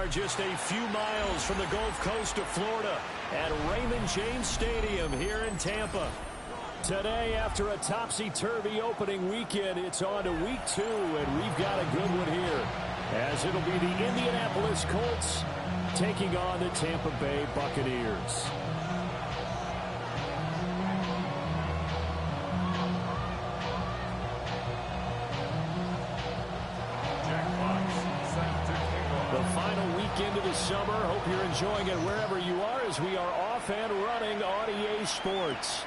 are just a few miles from the Gulf Coast of Florida at Raymond James Stadium here in Tampa. Today, after a topsy-turvy opening weekend, it's on to week 2, and we've got a good one here, as it'll be the Indianapolis Colts taking on the Tampa Bay Buccaneers. The final weekend of the summer. Hope you're enjoying it wherever you are, as we are off and running on EA Sports.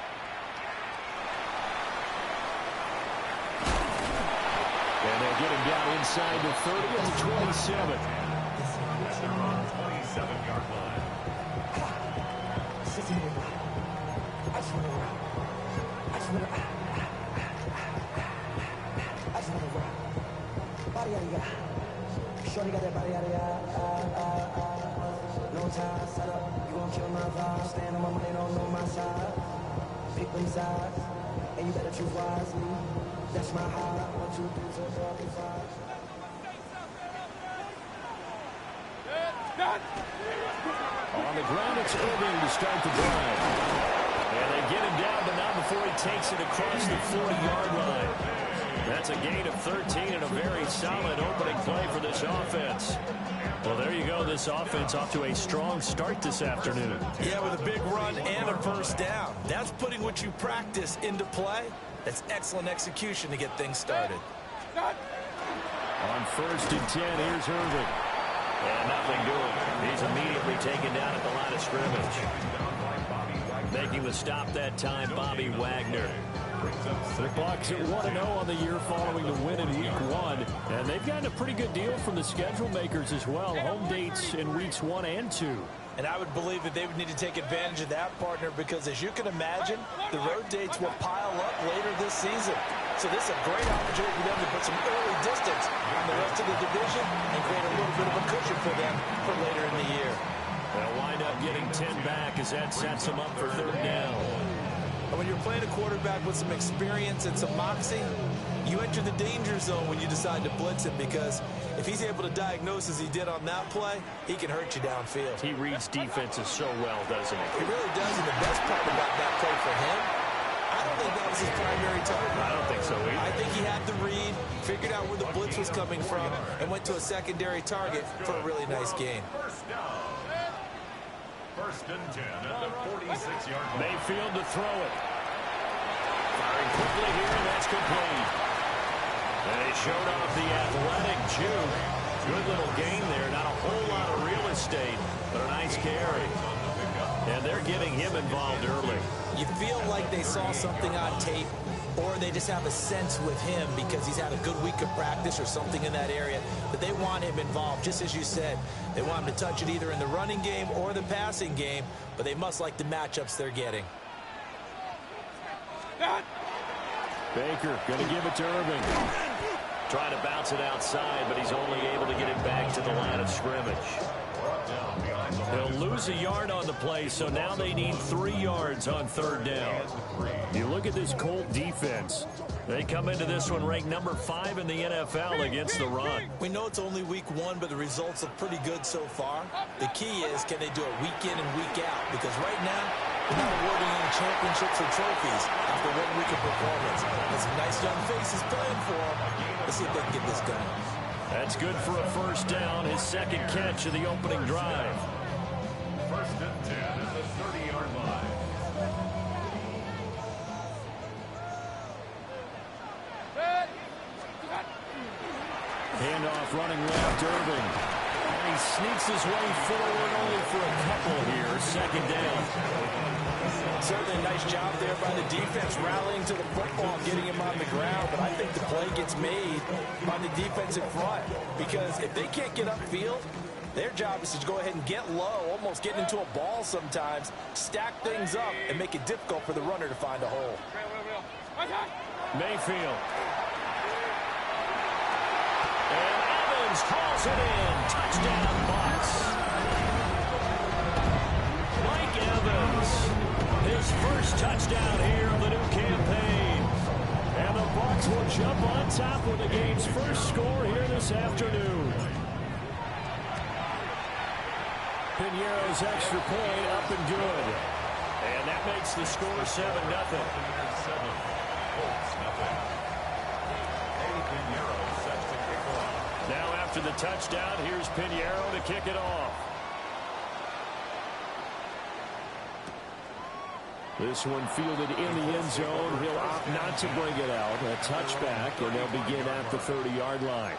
And they'll get him down inside the 30 at the 27. At their own 27-yard line. Shorty got that body out of no time, set up, you gon' kill my vibe. Stand on my money, don't know my side. Pick them sides, and you better choose wisely. That's my high. 1, 2, 3, 4, 5. On the ground, it's Irving to start the drive. And they get him down, but not before he takes it across the 40-yard line. That's a gain of 13 and a very solid opening play for this offense. Well, there you go. This offense off to a strong start this afternoon. Yeah, with a big run and a first down. That's putting what you practice into play. That's excellent execution to get things started. On 1st and 10, here's Irving. And nothing doing. He's immediately taken down at the line of scrimmage. Making the stop that time, Bobby Wagner. The Bucs at 1-0 on the year following the win in Week 1. And they've gotten a pretty good deal from the schedule makers as well. Home dates in Weeks 1 and 2. And I would believe that they would need to take advantage of that, partner, because as you can imagine, the road dates will pile up later this season. So this is a great opportunity for them to put some early distance on the rest of the division and create a little bit of a cushion for them for later in the year. They'll wind up getting 10 back as that sets them up for 3rd down. And when you're playing a quarterback with some experience and some moxie, you enter the danger zone when you decide to blitz him, because if he's able to diagnose as he did on that play, he can hurt you downfield. He reads defenses so well, doesn't he? He really does, and the best part about that play for him, I don't think that was his primary target. I don't think so either. I think he had the read, figured out where the blitz was coming from, and went to a secondary target for a really nice gain. First and 10 at the 46-yard line. Mayfield to throw it. Firing quickly here, and that's complete. And he showed off the athletic juke. Good little gain there. Not a whole lot of real estate, but a nice carry. And they're getting him involved early. You feel like they saw something on tape, or they just have a sense with him because he's had a good week of practice or something in that area that they want him involved. Just as you said, they want him to touch it either in the running game or the passing game, but they must like the matchups they're getting. Baker going to give it to Irving. Trying to bounce it outside, but he's only able to get it back to the line of scrimmage. They'll lose a yard on the play, so now they need 3 yards on 3rd down. You look at this Colt defense. They come into this one ranked number 5 in the NFL against the run. We know it's only week 1, but the results look pretty good so far. The key is, can they do it week in and week out? Because right now, they're not awarding any championships or trophies after 1 week of performance. There's some nice young faces playing for them. Let's see if they can get this done. That's good for a 1st down, his 2nd catch of the opening drive. First and 10 at the 30-yard line. Handoff running left, Irving. And he sneaks his way forward only for a couple here, 2nd down. Certainly a nice job there by the defense, rallying to the football, getting him on the ground. But I think the play gets made by the defensive front, because if they can't get upfield, their job is to go ahead and get low, almost get into a ball sometimes, stack things up, and make it difficult for the runner to find a hole. Mayfield. And Evans hauls it in. Touchdown, Bucs. Mike Evans, his first touchdown here of the new campaign. And the Bucs will jump on top with the game's first score here this afternoon. Piñeiro's extra point up and good. And that makes the score 7-0. Now after the touchdown, here's Piñeiro to kick it off. This one fielded in the end zone. He'll opt not to bring it out. A touchback, and they'll begin at the 30-yard line.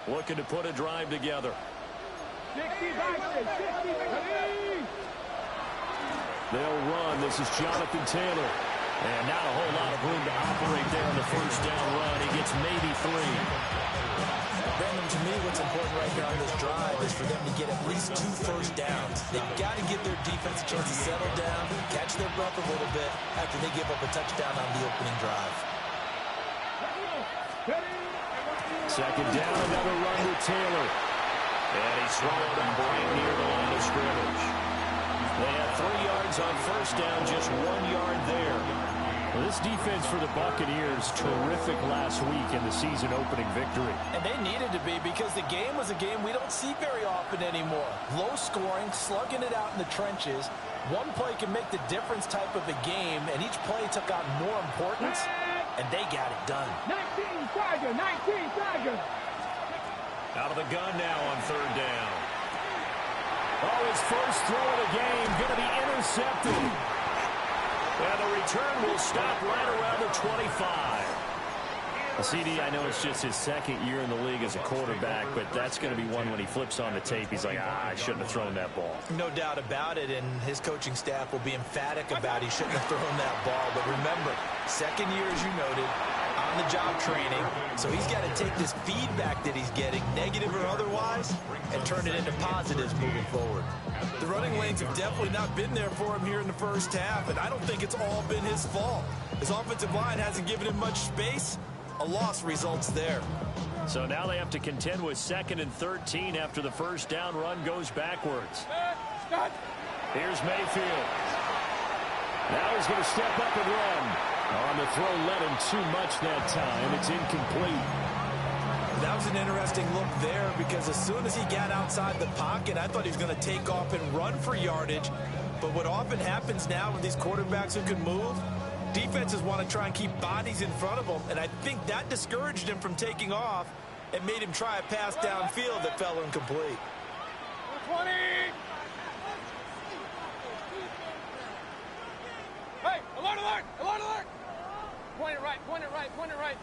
Looking to put a drive together. 60 back, 60. They'll run. This is Jonathan Taylor. And not a whole lot of room to operate there on the first down run. He gets maybe 3. Brandon, to me, what's important right here on this drive is for them to get at least 2 first downs. They've got to give their defense a chance to settle down, catch their breath a little bit after they give up a touchdown on the opening drive. Second down, another run with Taylor. And he's swallowed him right near the line of scrimmage. They had 3 yards on first down, just 1 yard there. Well, this defense for the Buccaneers, terrific last week in the season-opening victory. And they needed to be because the game was a game we don't see very often anymore. Low scoring, slugging it out in the trenches. One play can make the difference type of a game, and each play took on more importance, and they got it done. 19 Tiger, 19 Tiger. Out of the gun now on third down. Oh, his first throw of the game going to be intercepted. And the return will stop right around the 25. CD, I know it's just his second year in the league as a quarterback, but that's going to be one when he flips on the tape. He's like, I shouldn't have thrown that ball. No doubt about it, and his coaching staff will be emphatic about he shouldn't have thrown that ball. But remember, second year, as you noted, on-the-job training, so he's got to take this feedback that he's getting, negative or otherwise, and turn it into positives moving forward. The running lanes have definitely not been there for him here in the first half, and I don't think it's all been his fault. His offensive line hasn't given him much space. A loss results there. So now they have to contend with 2nd and 13 after the first down run goes backwards. Here's Mayfield. Now he's going to step up and run. On the throw, led him too much that time. It's incomplete. That was an interesting look there because as soon as he got outside the pocket, I thought he was going to take off and run for yardage. But what often happens now with these quarterbacks who can move, defenses want to try and keep bodies in front of them, and I think that discouraged him from taking off and made him try a pass downfield that fell incomplete. 20. Hey, alert, alert, alert, alert. Point it right, point it right, point it right.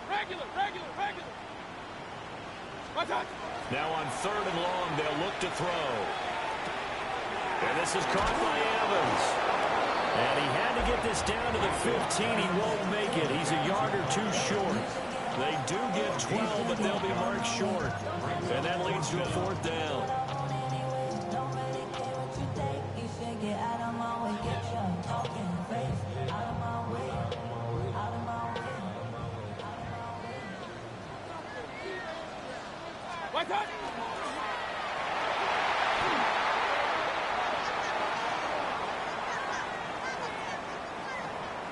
Regular, regular, regular. Watch out. Now on 3rd and long, they'll look to throw. And this is caught by Evans. And he had to get this down to the 15. He won't make it. He's a yard or 2 short. They do get 12, but they'll be marked short. And that leads to a 4th down. Watch out.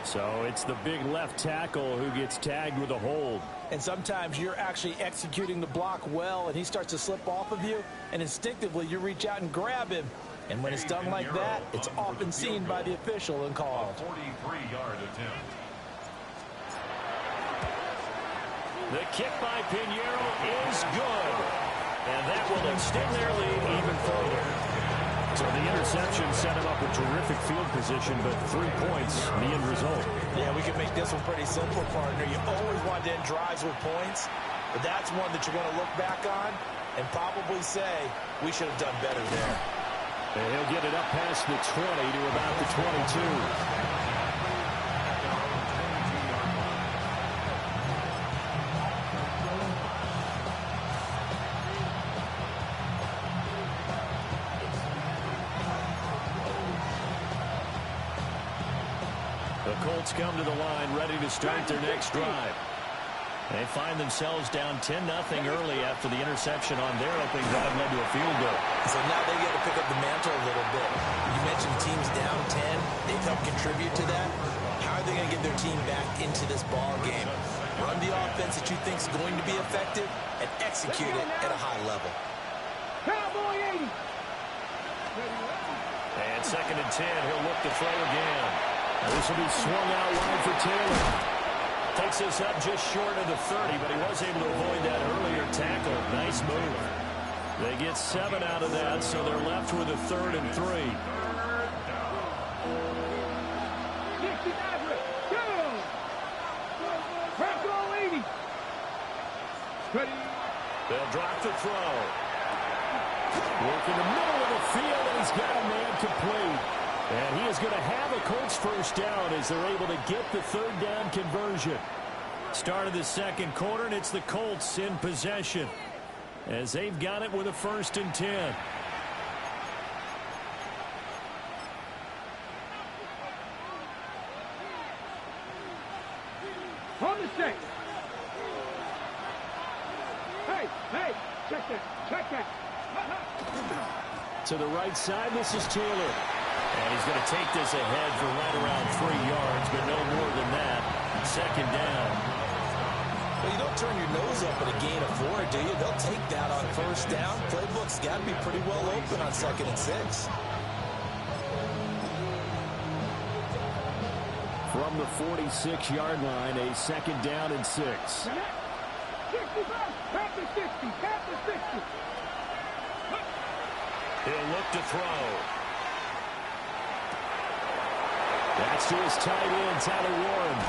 So it's the big left tackle who gets tagged with a hold. And sometimes you're actually executing the block well, and he starts to slip off of you, and instinctively you reach out and grab him. And when it's done like that, it's often seen by the official and called. 43-yard attempt. The kick by Piñeiro is good. And that will extend their lead even further. So the interception set him up with terrific field position, but 3 points, the end result. Yeah, we can make this one pretty simple, partner. You always want to end drives with points, but that's one that you're going to look back on and probably say, we should have done better there. And he'll get it up past the 20 to about the 22. The Colts come to the line ready to start their next drive. They find themselves down 10-0 early after the interception on their opening drive led to a field goal. So now they got to pick up the mantle a little bit. You mentioned teams down 10. They've helped contribute to that. How are they going to get their team back into this ball game? Run the offense that you think is going to be effective and execute it at a high level. Cowboy 80. And 2nd and 10. He'll look to throw again. This will be swung out wide for Taylor. Takes this up just short of the 30, but he was able to avoid that earlier tackle. Nice move. They get 7 out of that, so they're left with a 3rd and 3. 60 Maverick. Go. Franco 80. Ready. They'll drop the throw. Work in the middle of the field, and he's got a man complete. And he is going to have a Colts first down as they're able to get the 3rd down conversion. Start of the 2nd quarter, and it's the Colts in possession as they've got it with a 1st and 10. On the stick. Hey, check that. To the right side, this is Taylor. And he's going to take this ahead for right around 3 yards, but no more than that. 2nd down. Well, you don't turn your nose up at a gain of 4, do you? They'll take that on 1st down. Playbook's got to be pretty well open on 2nd and 6. From the 46-yard line, a 2nd down and 6. 65. Half the 60. He'll look to throw. That's to his tight end, Tyler Warren.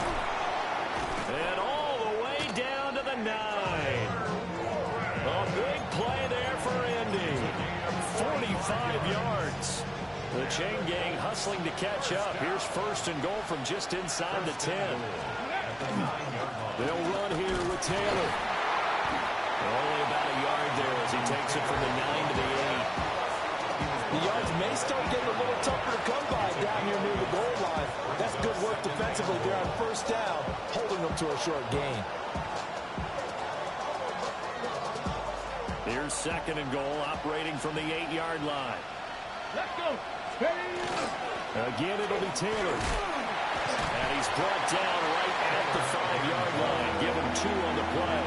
And all the way down to the 9. A big play there for Indy. 45 yards. The chain gang hustling to catch up. Here's 1st and goal from just inside the 10. They'll run here with Taylor. Only about a yard there as he takes it from the 9 to the 8. The yards may start getting a little tougher to come by down here near the goal line. That's good work defensively there on 1st down, holding them to a short gain. Here's 2nd and goal, operating from the 8-yard line. Let's go. Again, it'll be Taylor. And he's brought down right at the 5-yard line. Give him 2 on the play.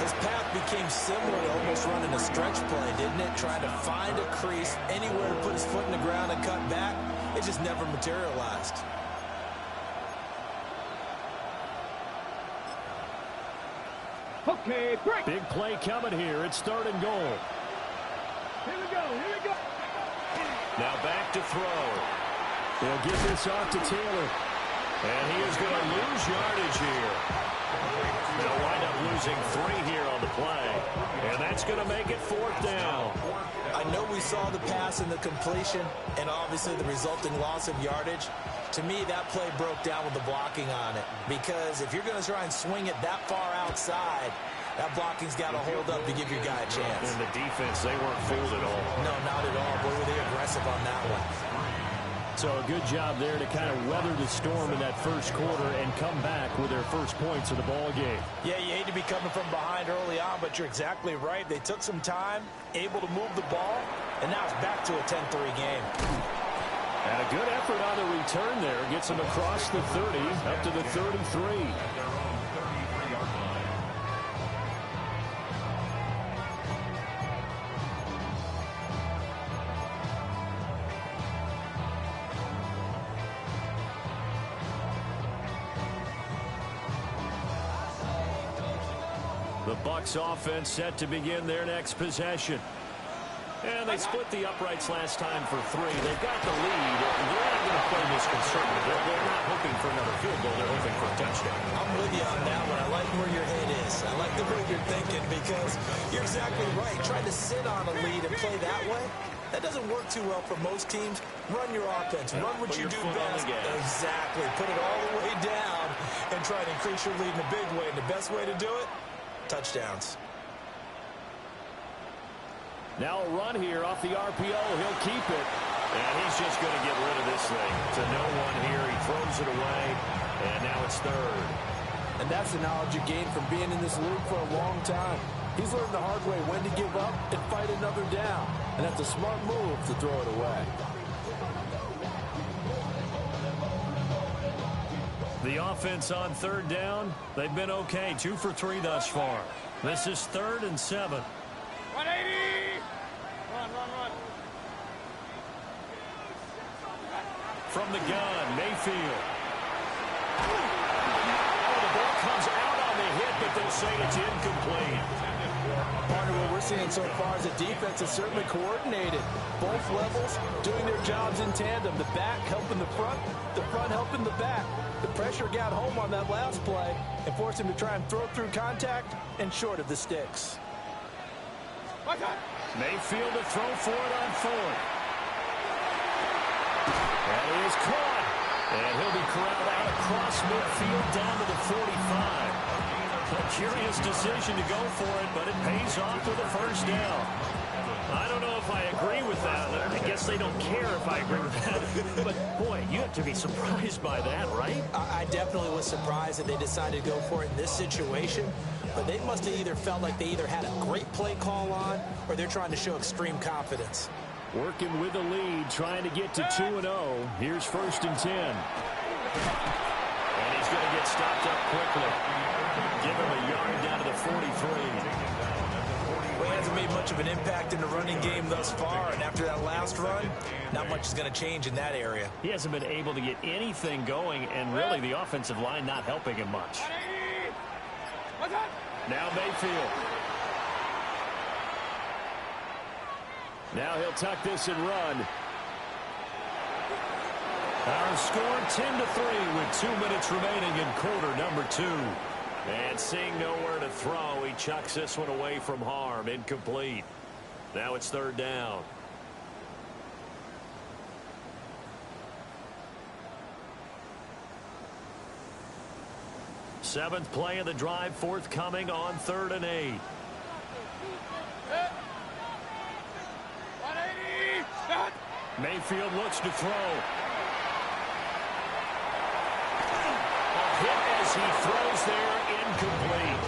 His path became similar to almost running a stretch play, didn't it? Trying to find a crease, anywhere to put his foot in the ground and cut back. It just never materialized. Okay, break. Big play coming here. It's 3rd and goal. Here we go. Now back to throw. They'll give this off to Taylor. And he is going to lose yardage here. They'll wind up losing 3 here on the play. And that's going to make it 4th down. I know we saw the pass and the completion and obviously the resulting loss of yardage. To me, that play broke down with the blocking on it. Because if you're going to try and swing it that far outside, that blocking's got to hold up to give your guy a chance. And the defense, they weren't fooled at all. No, not at all. Boy, were they aggressive on that one. So a good job there to kind of weather the storm in that 1st quarter and come back with their first points of the ball game. Yeah, you hate to be coming from behind early on, but you're exactly right. They took some time, able to move the ball, and now it's back to a 10-3 game. And a good effort on the return there. Gets him across the 30, up to the 33. The Bucs offense set to begin their next possession. And they split the uprights last time for 3. They've got the lead. They're not going to play this conservative. They're not hoping for another field goal. They're hoping for a touchdown. I'm with you on that one. I like where your head is. I like the way you're thinking because you're exactly right. Trying to sit on a lead and play that way, that doesn't work too well for most teams. Run your offense. Run what you do best. Exactly. Put it all the way down and try to increase your lead in a big way. And the best way to do it, touchdowns. Now a run here off the RPO. He'll keep it. And he's just going to get rid of this thing. To no one here. He throws it away. And now it's 3rd. And that's the knowledge you gain from being in this league for a long time. He's learned the hard way when to give up and fight another down. And that's a smart move to throw it away. The offense on third down, they've been okay. 2 for 3 thus far. This is 3rd and 7. 180! Run. From the gun, Mayfield. Oh, the ball comes out on the hit, but they'll say it's incomplete. Partner, what we're seeing so far is the defense is certainly coordinated. Both levels doing their jobs in tandem. The back helping the front helping the back. The pressure got home on that last play and forced him to try and throw through contact and short of the sticks. Mayfield to throw for it on 4th. And he is caught. And he'll be corralled out across midfield down to the 45. A curious decision to go for it, but it pays off with a first down. I don't know if I agree with that. I guess they don't care if I agree with that. But, boy, you have to be surprised by that, right? I definitely was surprised that they decided to go for it in this situation. But they must have either felt like they either had a great play call on or they're trying to show extreme confidence. Working with the lead, trying to get to 2-0. Here's 1st and 10. And he's going to get stopped up quickly. Give him a yard down to the 43. Well, he hasn't made much of an impact in the running game thus far, and after that last run, not much is going to change in that area. He hasn't been able to get anything going, and really the offensive line not helping him much. Now Mayfield. Now he'll tuck this and run. Our score 10-3 with 2 minutes remaining in quarter number 2. And seeing nowhere to throw, he chucks this one away from harm. Incomplete. Now it's 3rd down. Seventh play of the drive forthcoming on 3rd and 8. 180! Mayfield looks to throw. Hit as he throws there, incomplete.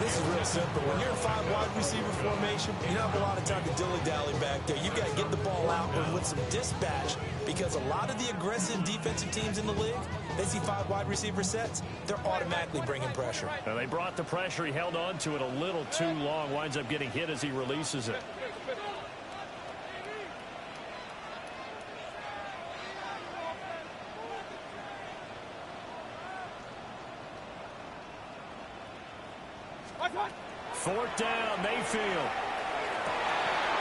This is real simple. When you're in 5 wide receiver formation, you don't have a lot of time to dilly-dally back there. You've got to get the ball out with some dispatch because a lot of the aggressive defensive teams in the league, they see 5 wide receiver sets, they're automatically bringing pressure. And they brought the pressure. He held on to it a little too long. Winds up getting hit as he releases it. Fourth down, Mayfield.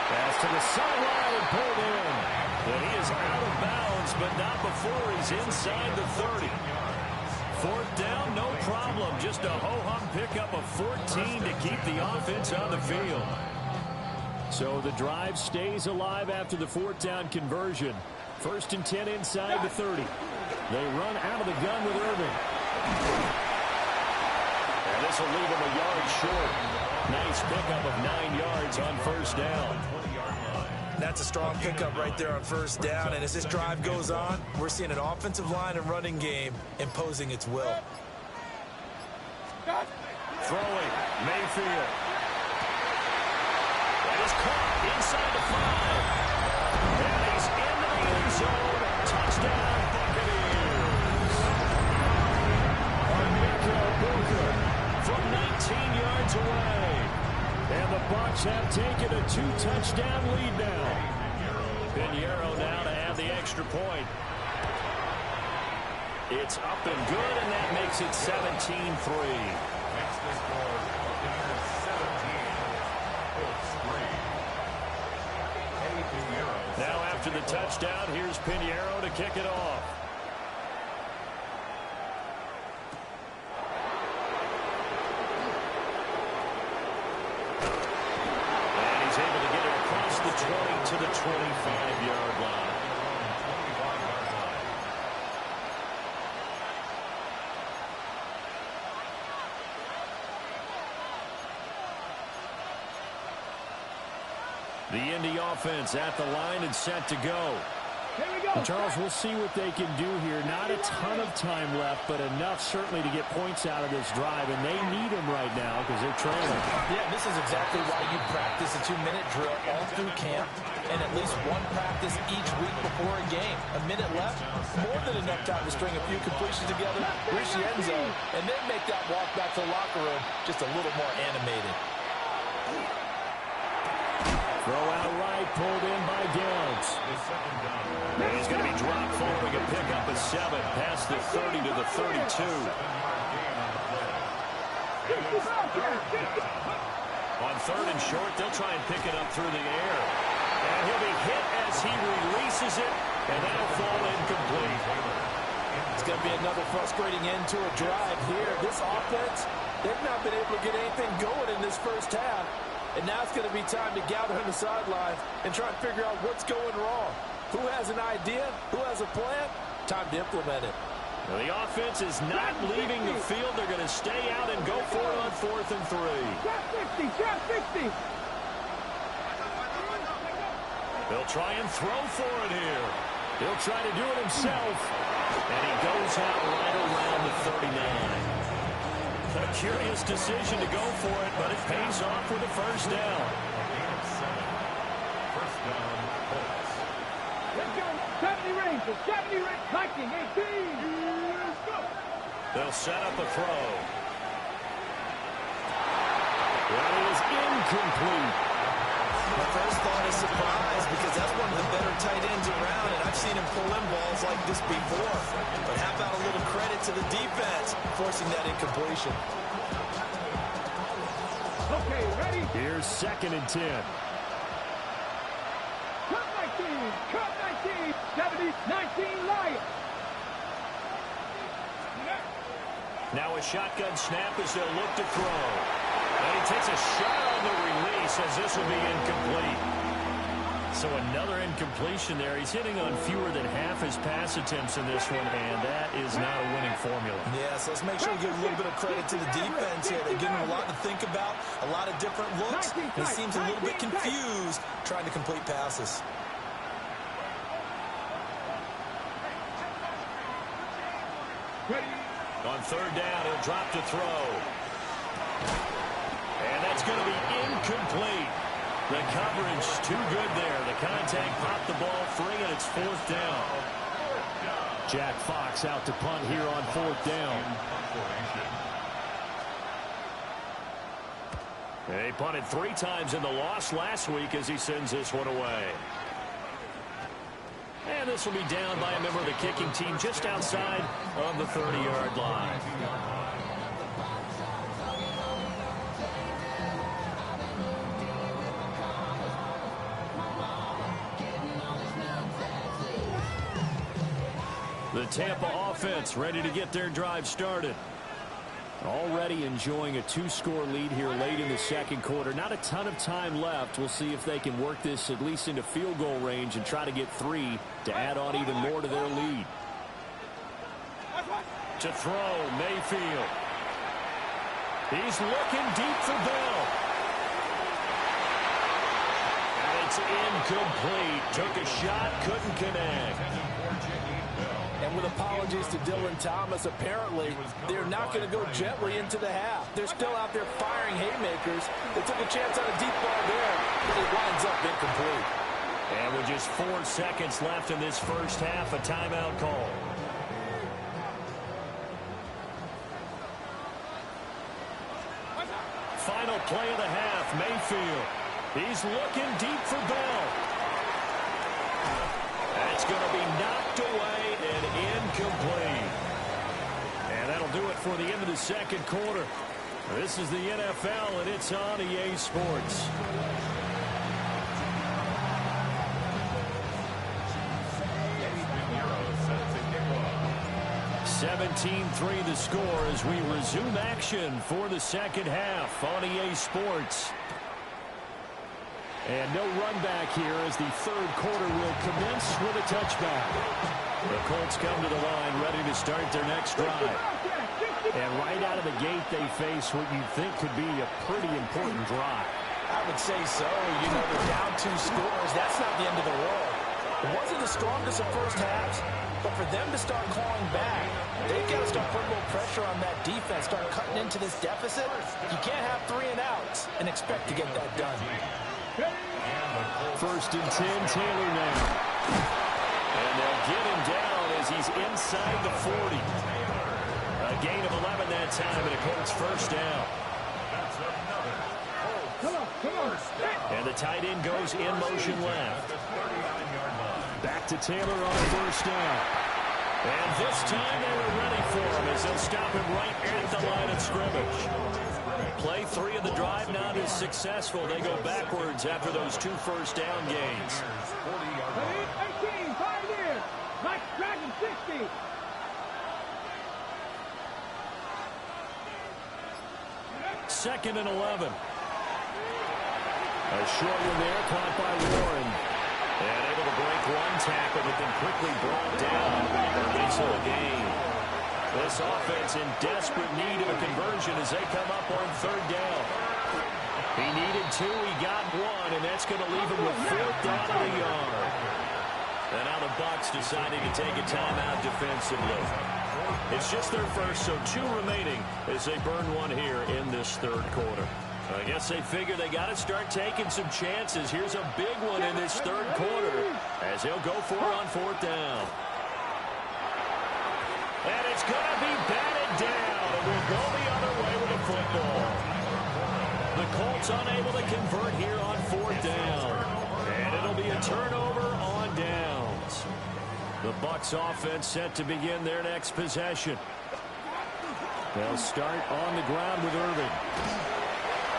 Pass to the sideline and pulled in. And he is out of bounds, but not before he's inside the 30. Fourth down, no problem. Just a ho-hum pickup of 14 to keep the offense on the field. So the drive stays alive after the 4th down conversion. 1st and 10 inside the 30. They run out of the gun with Irving. And this will leave him a yard short. Nice pickup of 9 yards on 1st down. That's a strong pickup right there on 1st down. And as this drive goes on, we're seeing an offensive line and running game imposing its will. Throwing, Mayfield. That is caught inside the 5. And he's into the end zone. Touchdown, Buccaneers. Armiko Booker from 19 yards away. And the Bucs have taken a 2-touchdown lead now. Pinheiro now to add the extra point. It's up and good, and that makes it 17-3. Now after the touchdown, here's Pinheiro to kick it off. And he's able to get it across the 20 to the 25-yard line. The Indy offense at the line and set to go. And Charles, we'll see what they can do here. Not a ton of time left, but enough certainly to get points out of this drive, and they need them right now because they're trailing. Yeah, this is exactly why you practice a 2-minute drill all through camp and at least one practice each week before a game. A minute left, more than enough time to string a few completions together, reach the end zone, and then make that walk back to the locker room just a little more animated. Throw out right, pulled in by Downs. And he's going to be dropped following a pickup of 7 past the 30 to the 32. On 3rd and short, they'll try and pick it up through the air. And he'll be hit as he releases it, and that'll fall incomplete. It's going to be another frustrating end to a drive here. This offense, they've not been able to get anything going in this first half. And now it's going to be time to gather on the sidelines and try and figure out what's going wrong. Who has an idea? Who has a plan? Time to implement it. Well, the offense is not leaving the field. They're going to stay out and go for it on 4th and 3. Shot 60, shot 60. They'll try and throw for it here. He'll try to do it himself. And he goes out right around the 39. A curious decision to go for it, but it pays off with a first down. First down, Colts. Let's go. 70 Rangers, 70 Rangers, Viking, 18. Let's go. They'll set up a throw. Well, it is incomplete. My first thought is surprise because that's one of the better tight ends around, and I've seen him pull in balls like this before. But how about a little credit to the defense forcing that incompletion? Okay, ready? Here's 2nd and 10. Cut 19, 70, 19, Lions. Now a shotgun snap as they'll look to throw. And he takes a shot on the release as this will be incomplete. So another incompletion there. He's hitting on fewer than half his pass attempts in this one, and that is not a winning formula. Yeah, so let's make sure we give a little bit of credit to the defense here. They're giving him a lot to think about, a lot of different looks. He seems a little bit confused trying to complete passes. Ready? On 3rd down, he'll drop to throw. And that's going to be incomplete. The coverage too good there. The contact popped the ball free, and it's 4th down. Jack Fox out to punt here on 4th down. He punted 3 times in the loss last week as he sends this one away. And this will be down by a member of the kicking team just outside of the 30-yard line. The Tampa offense ready to get their drive started. Already enjoying a 2-score lead here late in the 2nd quarter. Not a ton of time left. We'll see if they can work this at least into field goal range and try to get 3 to add on even more to their lead. To throw, Mayfield. He's looking deep for Bell. And it's incomplete. Took a shot, couldn't connect. And with apologies to Dylan Thomas, apparently they're not going to go gently into the half. They're still out there firing haymakers. They took a chance on a deep ball there, but it winds up incomplete. And with just 4 seconds left in this first half, a timeout call. Final play of the half, Mayfield. He's looking deep for Bell. That's going to be knocked away and incomplete. And that'll do it for the end of the 2nd quarter. This is the NFL, and it's on EA Sports. (17-3) the score as we resume action for the 2nd half on EA Sports. And no run back here as the 3rd quarter will commence with a touchback. The Colts come to the line ready to start their next drive. And right out of the gate, they face what you'd think could be a pretty important drive. I would say so. You know, they're down 2 scores. That's not the end of the world. It wasn't the strongest of first halves, but for them to start clawing back, they've got to start putting a little pressure on that defense, start cutting into this deficit. You can't have 3 and outs and expect to get that done. First and 10, Taylor now. And they'll get him down as he's inside the 40. A gain of 11 that time, and a Colts first down. And the tight end goes in motion left. Back to Taylor on first down. And this time they were ready for him as they'll stop him right at the line of scrimmage. Play 3 of the drive not as successful. They go backwards after those 2 first down gains. 18, 5 years. Mike Dragon 60. Second and 11. A short one there, caught by Warren. And able to break one tackle, but then quickly brought down. Until a gain. This offense in desperate need of a conversion as they come up on third down. He needed 2, he got 1, and that's going to leave him with 4th down of the yard. And now the Bucs deciding to take a timeout defensively. It's just their first, so 2 remaining as they burn one here in this third quarter. I guess they figure they got to start taking some chances. Here's a big one in this third quarter as he'll go for it on 4th down. And it's going to be batted down, and we'll go the other way with the football. The Colts unable to convert here on 4th down. And it'll be a turnover on downs. The Bucs offense set to begin their next possession. They'll start on the ground with Irving.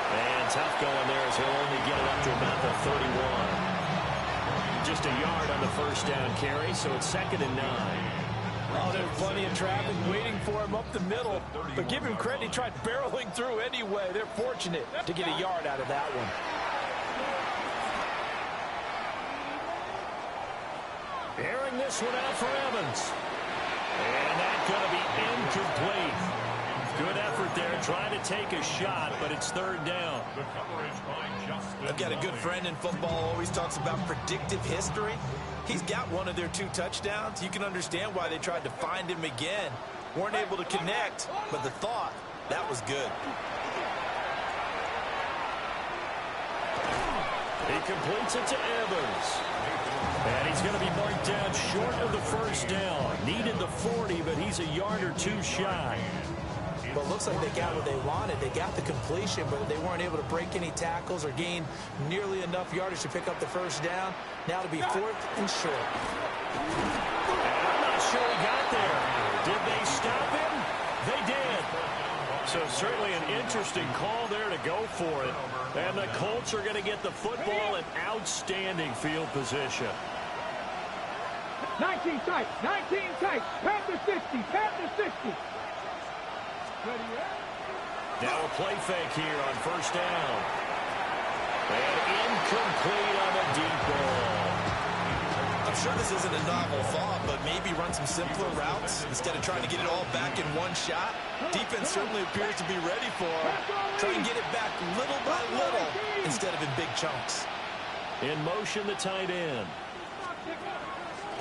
And tough going there as he'll only get it up to about the 31. Just a yard on the first down carry, so it's 2nd and 9. Oh, there's plenty of traffic waiting for him up the middle. But give him credit, he tried barreling through anyway. They're fortunate to get a yard out of that one. Airing this one out for Evans. And that's going to be incomplete. Good effort there, trying to take a shot, but it's 3rd down. I've got a good friend in football, always talks about predictive history. He's got one of their 2 touchdowns. You can understand why they tried to find him again. Weren't able to connect, but the thought, that was good. He completes it to Evans. And he's going to be marked down short of the first down. Needed the 40, but he's a yard or 2 shy. Well, it looks like they got what they wanted. They got the completion, but they weren't able to break any tackles or gain nearly enough yardage to pick up the first down. Now to be 4th and short. And I'm not sure he got there. Did they stop him? They did. So certainly an interesting call there to go for it. And the Colts are going to get the football in outstanding field position. 19 tight, 19 tight. Panther 60, Panther 60. Now a play fake here on first down. And incomplete on the deep ball. I'm sure this isn't a novel thought, but maybe run some simpler routes instead of trying to get it all back in one shot. Defense certainly appears to be ready for him. Try and get it back little by little instead of in big chunks. In motion, the tight end.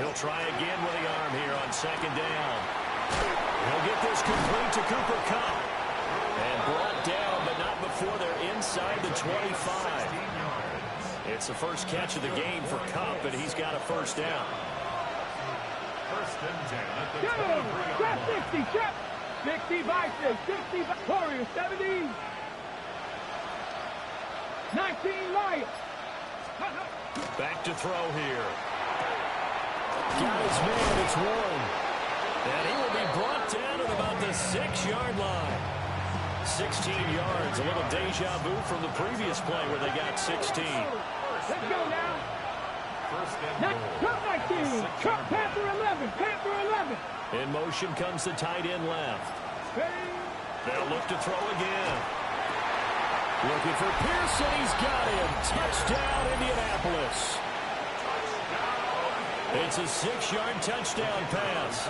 He'll try again with the arm here on 2nd down. He'll get this complete to Cooper Kupp. And brought down, but not before they're inside the 25. It's the first catch of the game for Kupp, and he's got a first down. First and 10 at the Trap 60, trap 60 Vikings, 60 Warriors, 70. 19 Lions. Back to throw here. Got his man, it's Warren. And he will be brought down at about the 6-yard line. 16 yards, a little deja vu from the previous play where they got 16. Let's go now. Cup 19, Cup Panther 11, Panther 11. In motion comes the tight end left. They'll look to throw again. Looking for Pearson, he's got him. Touchdown, Indianapolis. It's a 6-yard touchdown pass.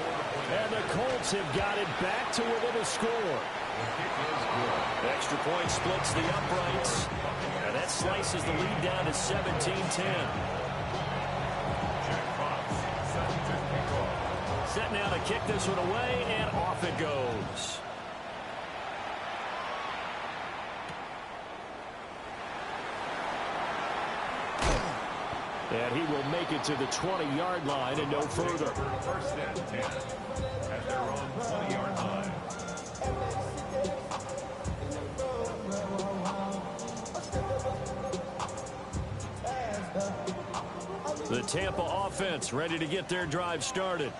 And the Colts have got it back to within a score. Extra point splits the uprights. And that slices the lead down to 17-10. set now to kick this one away, and off it goes. And he will make it to the 20-yard line and no further. First and 10 at their own 20-yard line. The Tampa offense ready to get their drive started.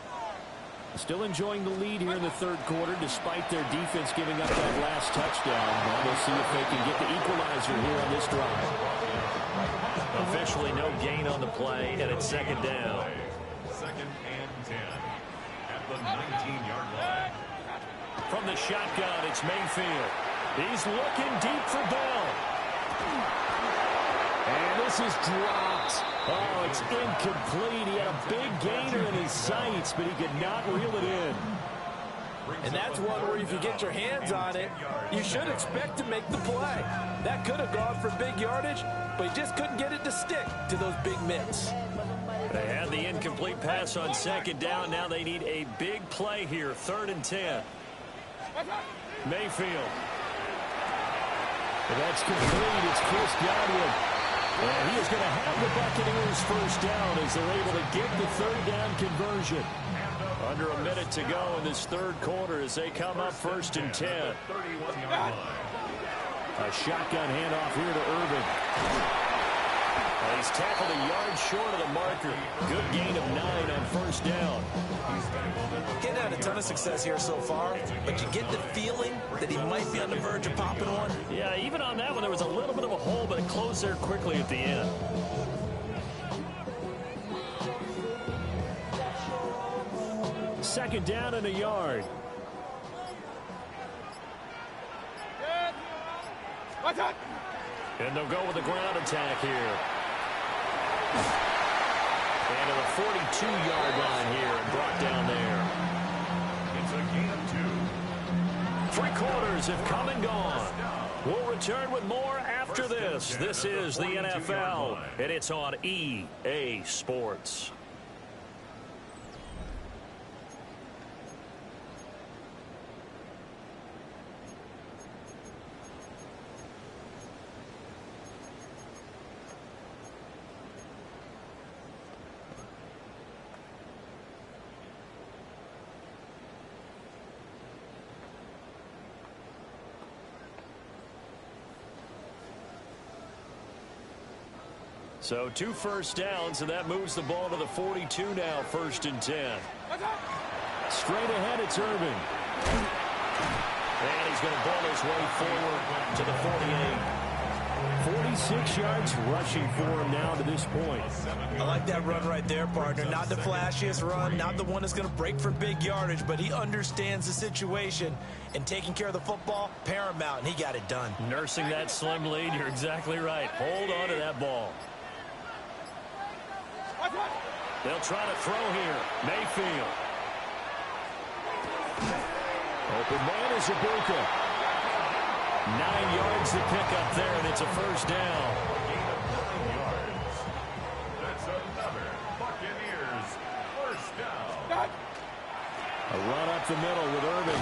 Still enjoying the lead here in the third quarter despite their defense giving up that last touchdown. Well, we'll see if they can get the equalizer here on this drive. Officially no gain on the play, and it's second down. Second and 10 at the 19-yard line. From the shotgun, it's Mayfield. He's looking deep for Bell. And this is dropped. Oh, it's incomplete. He had a big gainer in his sights, but he could not reel it in. And that's one where if you get your hands on it, you should expect to make the play. That could have gone for big yardage, but he just couldn't get it to stick to those big mitts. They had the incomplete pass on second down. Now they need a big play here, 3rd and 10. Mayfield. And that's complete. It's Chris Godwin. And he is going to have the Buccaneers first down as they're able to get the 3rd down conversion. Under a minute to go in this third quarter as they come up 1st and 10. 31-yard line. A shotgun handoff here to Irvin. And he's tackled a yard short of the marker. Good gain of 9 on 1st down. Getting had a ton of success here so far, but you get the feeling that he might be on the verge of popping one. Yeah, even on that one, there was a little bit of a hole, but it closed there quickly at the end. Second down and a yard. And they'll go with the ground attack here. And to the 42-yard line here and brought down there. It's a gain of 2. 3 quarters have come and gone. We'll return with more after this. This is the NFL, and it's on EA Sports. So 2 first downs, and that moves the ball to the 42 now, 1st and 10. Straight ahead, it's Irvin. And he's going to ball his way forward to the 48. 46 yards rushing for him now to this point. I like that run right there, partner. Not the flashiest run, not the one that's going to break for big yardage, but he understands the situation, and taking care of the football, paramount, and he got it done. Nursing that slim lead, you're exactly right. Hold on to that ball. They'll try to throw here. Mayfield. Open man is Ibuka. 9 yards to pick up there, and it's a first down. Gain of 9 yards. That's another Buccaneers first down. A run up the middle with Irvin.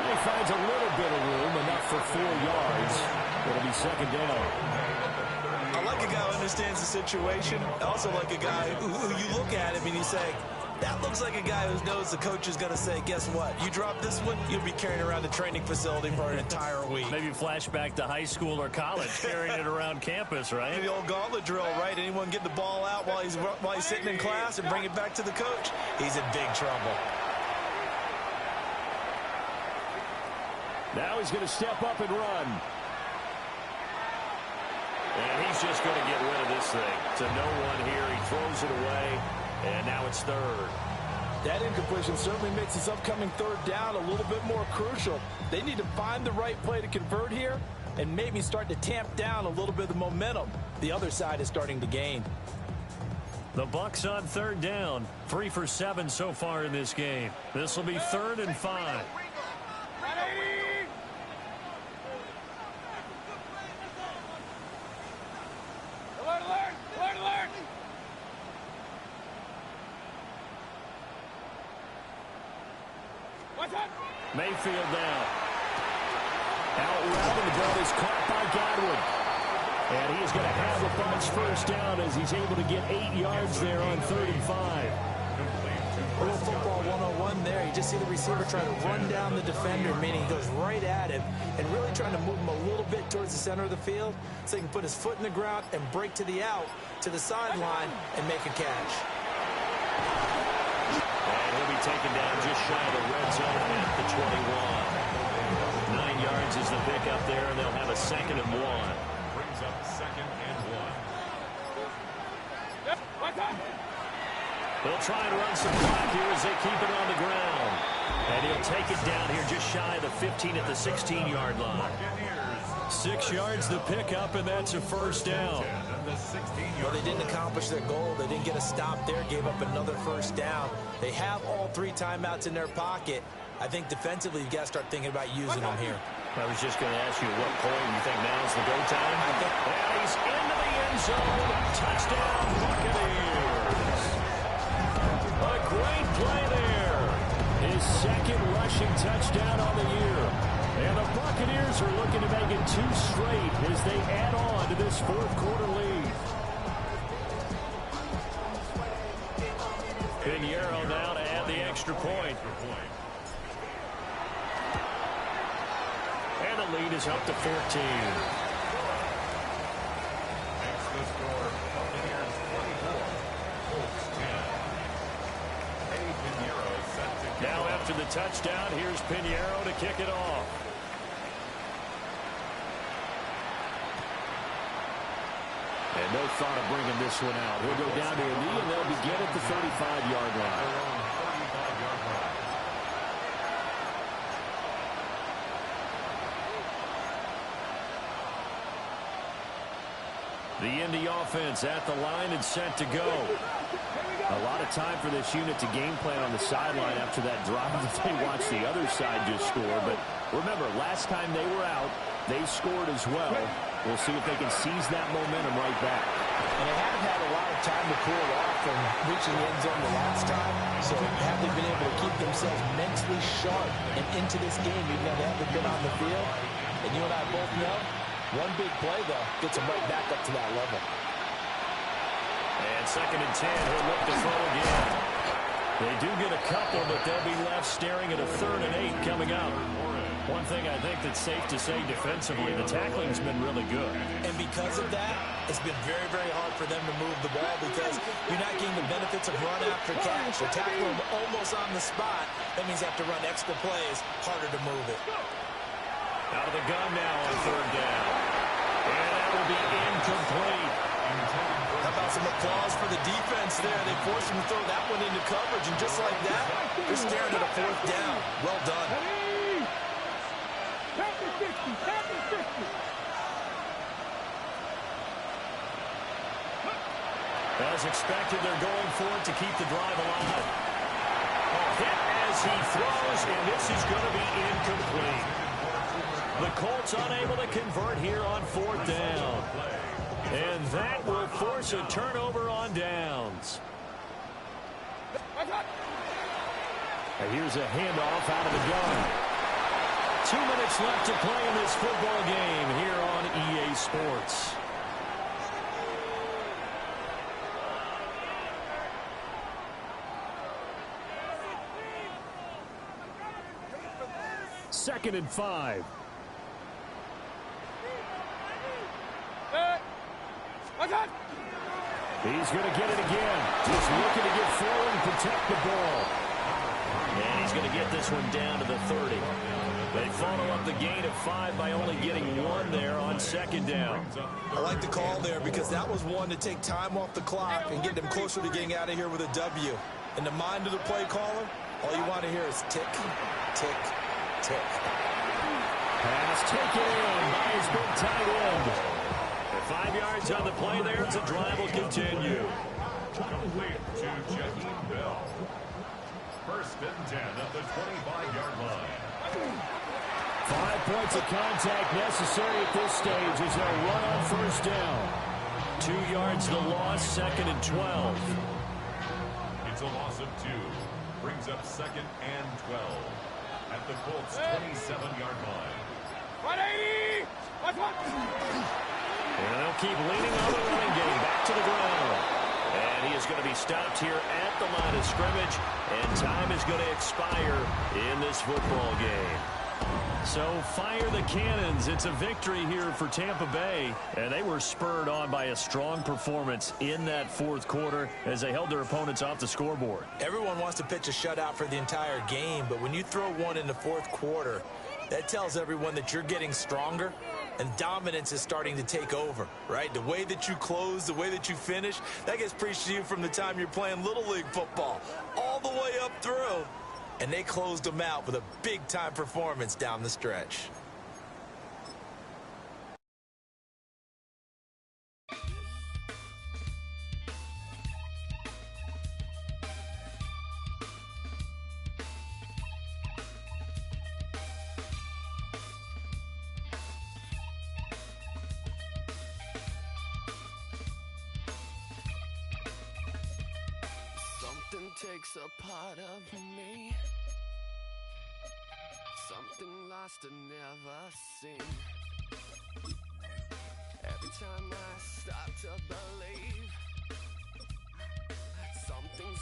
He finds a little bit of room, enough for 4 yards. It'll be second down. I like a guy who understands the situation. I also like a guy who you look at him and you say, that looks like a guy who knows the coach is going to say, guess what? You drop this one, you'll be carrying around the training facility for an entire week. Maybe flashback to high school or college, carrying it around campus, right? The old gauntlet drill, right? Anyone get the ball out while he's sitting in class and bring it back to the coach? He's in big trouble. Now he's going to step up and run. And he's just going to get rid of this thing. To no one here. He throws it away. And now it's 3rd. That incompletion certainly makes this upcoming 3rd down a little bit more crucial. They need to find the right play to convert here and maybe start to tamp down a little bit of the momentum the other side is starting to gain. The Bucs on 3rd down. 3 for 7 so far in this game. This will be 3rd and 5. Mayfield down. Out route, and the ball is caught by Godwin. And he is going to have the Bucs first down as he's able to get 8 yards there on 35. Real football 101 there. You just see the receiver trying to run down the defender, meaning he goes right at him and really trying to move him a little bit towards the center of the field so he can put his foot in the ground and break to the out, to the sideline, and make a catch. And he'll be taken down just shy of the red zone at the 21. 9 yards is the pickup there, and they'll have a 2nd and 1. Brings up 2nd and 1. They'll try and run some clock here as they keep it on the ground. And he'll take it down here just shy of the 15 at the 16-yard line. 6 yards the pickup, and that's a first down. Well, they didn't accomplish their goal. They didn't get a stop there, gave up another first down. They have all 3 timeouts in their pocket. I think defensively you've got to start thinking about using them here. I was just going to ask you at what point you think now's the go time. And he's into the end zone. Touchdown, Buccaneers. A great play there. His 2nd rushing touchdown on the year. And the Buccaneers are looking to make it 2 straight as they add on to this 4th quarter lead. Pinheiro now to add the extra point. And the lead is up to 14. Makes the score Buccaneers 24, Colts 10. Eddie Pinheiro set to kick Now off. after the touchdown, here's Pinheiro to kick it off. And no thought of bringing this one out. He'll go down to a knee, and they'll begin at the 35-yard line. 35-yard line. The Indy offense at the line and set to go. A lot of time for this unit to game plan on the sideline after that drive that they watched the other side just score. But remember, last time they were out, they scored as well. We'll see if they can seize that momentum right back. And they haven't had a lot of time to cool off from reaching the end zone the last time. So have they been able to keep themselves mentally sharp and into this game, even though they haven't been on the field? And you and I both know, one big play, though, gets them right back up to that level. And 2nd and 10, he'll look to throw again. They do get a couple, but they'll be left staring at a 3rd and 8 coming up. One thing I think that's safe to say defensively, the tackling's been really good. And because of that, it's been very, very hard for them to move the ball because you're not getting the benefits of run after catch. They're tackling them almost on the spot. That means they have to run extra plays, harder to move it. Out of the gun now on 3rd down. And that will be incomplete. How about some applause for the defense there? They forced him to throw that one into coverage, and just like that, they're staring at a 4th down. Well done. As expected, they're going for it to keep the drive alive. Hit as he throws, and this is going to be incomplete. The Colts unable to convert here on 4th down. And that will force a turnover on downs. And here's a handoff out of the gun. 2 minutes left to play in this football game here on EA Sports. Second and 5. He's going to get it again. Just looking to get forward and protect the ball. And he's going to get this one down to the 30. They follow up the gain of 5 by only getting 1 there on 2nd down. I like the call there because that was one to take time off the clock and get them closer to getting out of here with a W. In the mind of the play caller, all you want to hear is tick, tick, tick. Pass taken in by his big tight end. 5 yards on the play there as the drive will continue. Complete to Jaheim Bell. 1st and 10 at the 25-yard line. 5 points of contact necessary at this stage as they'll run on 1st down. 2 yards the loss, 2nd and 12. It's a loss of 2. Brings up 2nd and 12. at the Colts' 27-yard line. 180! Watch one! And they'll keep leaning on the running game back to the ground. And he is going to be stopped here at the line of scrimmage. And time is going to expire in this football game. So fire the cannons. It's a victory here for Tampa Bay. And they were spurred on by a strong performance in that fourth quarter as they held their opponents off the scoreboard. Everyone wants to pitch a shutout for the entire game, but when you throw one in the fourth quarter, that tells everyone that you're getting stronger and dominance is starting to take over, right? The way that you close, the way that you finish, that gets preached to you from the time you're playing Little League football all the way up through. And they closed them out with a big-time performance down the stretch. Something takes a part of me, something lost and never seen. Every time I start to believe, something